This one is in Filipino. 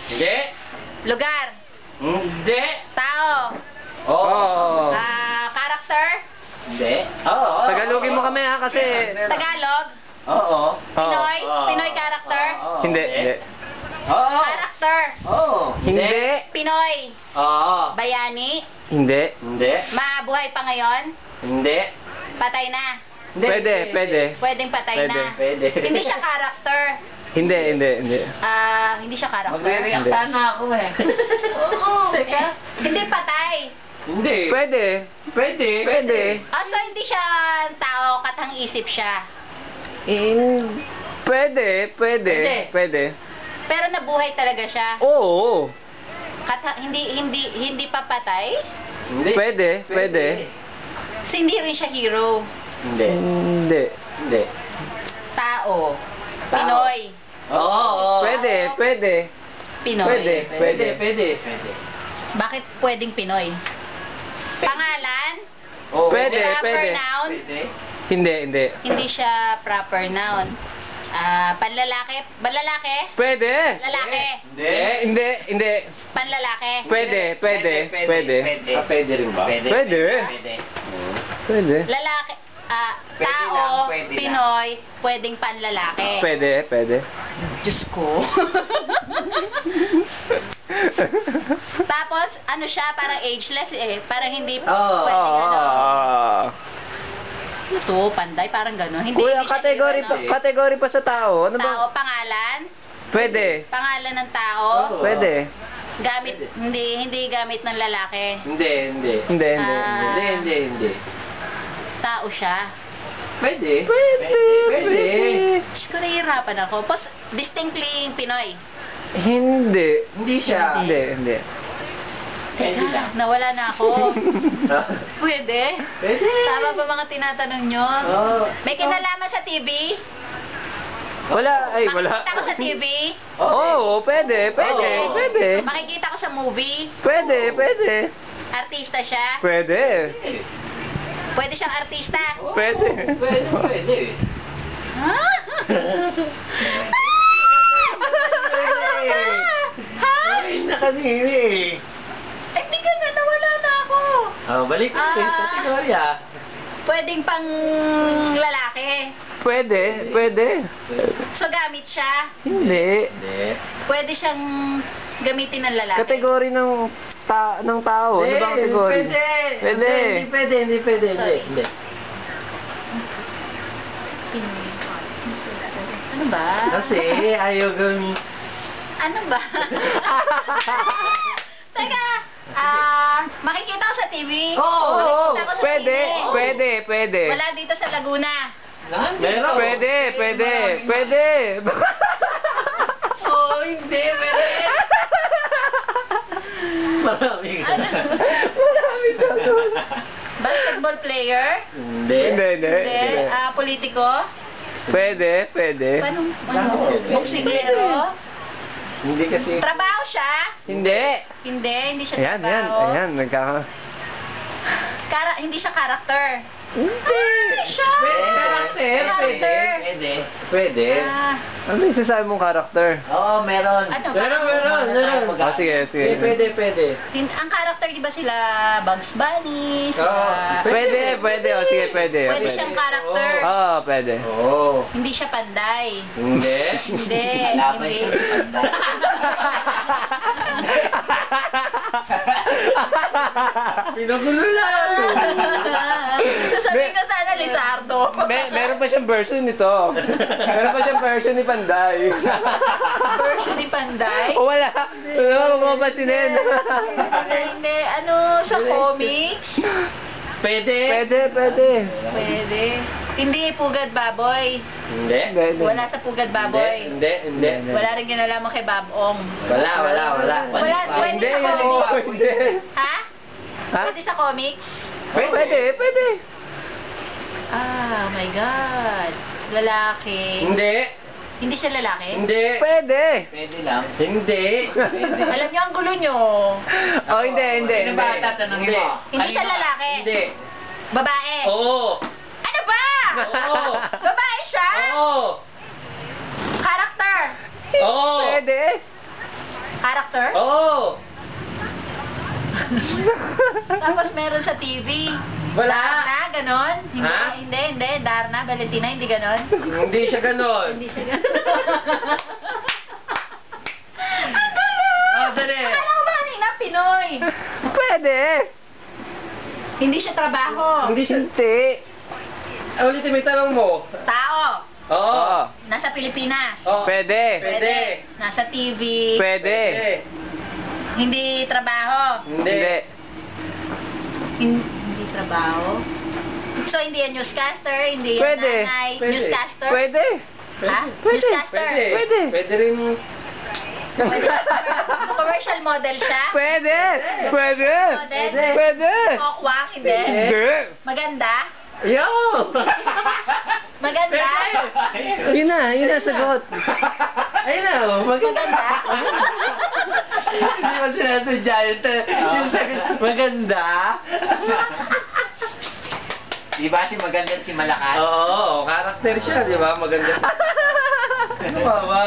Hindi. Lugar. Hindi. Tao. Oo. Character. Hindi. Oo. Tagalogin mo kami ha kasi... Tagalog. Oo. Pinoy. Pinoy character. Hindi, hindi. Oo. Character. Oo. Hindi. Pinoy. Oo. Bayani. Hindi. Hindi. Mabuhay pa ngayon. Hindi. Patay na. Hindi. Pwede, pwede. Pwedeng patay Pwede. na. Pwede. Hindi siya character. Hindi, hindi, hindi. Hindi siya character. Magre-react Hindi. sana ako eh. Oo. Teka. Hindi patay. Hindi. Pwede. Pwede. Pwede. So hindi siya tao, katang isip siya. Pwede, pwede, Pwede. pwede. Pero nabuhay talaga siya. Oo. Hindi pa patay. Hindi. Pwede, pwede. Kasi hindi rin siya hero. Hindi. Hindi. Hindi. Tao. Tao. Pinoy. Oo. Pwede, pwede. Pinoy. Pwede. Pwede. Pwede. Pwede. Bakit pwedeng Pinoy? Pangalan? Oo. Pwede. Proper noun? Pwede. Hindi, hindi. Hindi siya proper noun. Panlalaki? Balalaki? Pwede. Lalaki? Hindi. Hindi, hindi. Panlalaki? Pwede, pwede, pwede. Pwede rin ba? Pwede. Pwede. Pwede. Lalaki? Pwede Tao, lang, pwede lang. Pinoy, pwedeng panlalaki. Pwede, pwede. Diyos ko. Tapos, ano siya, parang ageless eh. Parang hindi pwedeng ano. Ito, panday, parang gano'n. Hindi, Kuya, hindi siya kategory hero, pa, no? kategory pa sa tao. Ano ba? Tao, pangalan? Pwede. Pangalan ng tao? Pwede. Gamit, hindi gamit ng lalaki. Hindi. Hindi. Hindi, hindi. Hindi. Hindi. Hindi. Tao siya. Pwede. Pwede. Pwede. Diyos ko, nahihirapan ako. Distinctly Pinoy. Hindi. Hindi siya. Hindi, hindi. Pwede lang. Teka, nawala na ako. Pwede? Pwede. Tama ba mga tinatanong nyo? Oo. May kinalaman sa TV? Wala, ay, wala. Makikita ko sa TV? Oo, pwede, pwede, Oo. pwede. Makikita ko sa movie? Pwede, pwede. Artista siya? Pwede. Pwede siyang artista? Pwede. Pwede. Pwede. Ha? Ay, nakanili eh. Hindi ka na, nawala na ako. Balik natin sa kategorya. Pwedeng pang lalaki. Pwede, pwede. So gamit siya. Hindi. Hindi. Pwede siyang gamitin ng lalaki. Kategory ng tao. Ano ba kategory? Pwede. Pwede. Hindi pwede. Hindi pwede. Hindi. Sorry. Hindi. Pinoy. Ano ba? Kasi ayaw gawin. Ano ba? Teka, makikita ko sa TV? Oo, Makikita ko sa pwede, TV. pwede, pwede. Wala dito sa Laguna. Meron. Pwede, pwede, pwede. Oo, hindi. Pwede. Marami ka. Basketball player? Hindi. Hindi, hindi. Hindi. Politiko? Pwede, pwede. Paano? Boksingero? Hindi kasi. Trabaho siya? Hindi. Hindi siya Ayan, ayan, trabaho. ayan. Hindi siya character. Hindi. Hindi siya! Karakter. Character. Pwede. Pwede. Ano yung sasabi mong karakter? Oo, meron. Ano ba? Meron. Sige, sige. Pwede. Ang character, di ba sila Bugs Bunny? Sila... Oo. Pwede, pwede. O, sige, pwede. Pwede siyang character. Oo, pwede. Oo. Hindi siya panday. Hindi. Hindi. Laban Hindi. siya. Pinagulo lang. Sasabihin ko sana Lizardo. Meron pa siyang version nito. Meron pa siyang version ni Panday. Version ni Panday. O wala. Wala mo mapatinin. Hindi. Ano, sa comics? Pwede. Pwede, pwede. Pwede. Hindi Pugad Baboy. Hindi. Pwede. Wala sa Pugad Baboy. Hindi. Wala rin kinalaman kay Babong. Wala. Wala, pwede Hindi, sa yan o. comics. Hindi. Ha? Ha? Pwede sa comics? Pwede, pwede. Ah, my God. Lalaki. Hindi. Hindi siya lalaki? Hindi. Pwede. Pwede lang. Hindi. Pwede. Alam niyo ang gulo niyo. Oh, hindi, hindi. Sino ba tatanungin mo? Hindi siya lalaki. Hindi. Babae. Oo. Ano ba? Oo. Babae siya? Oo. Character. Oo. Pwede. Character? Oo. Tapos meron sa TV. Wala. Darna, ganon? Hindi, Ha? hindi. Darna, Valentina, hindi ganon? Hindi siya ganon. Hindi siya ganon. Oh, dali. Akala ko ba kanina, Pinoy? Pwede. Hindi siya trabaho. Hindi siya. Hindi. Ulitin mo yung tanong mo. Tao. Oo. Oo. Nasa Pilipinas. Oo. Pwede. Pwede. Nasa TV. Pwede. Hindi trabaho. Hindi. Hindi trabaho. So, hindi yan newscaster, hindi yan Pwede. nanay. Pwede. Newscaster? Pwede. Ha? Pwede. Newscaster? Pwede. Pwede. Pwede rin. Pwede. Commercial model siya? Pwede. Pwede. Model? Pwede. Kokwang, hindi. Hindi. Maganda? Yo! Maganda? Yun na sagot. Ayun na, oh. Maganda? Hindi mo sinasadya yun. Yung sabi, maganda. Di ba si maganda at si malakas? Oo, karakter siya, di ba? Maganda. Ano ba ba?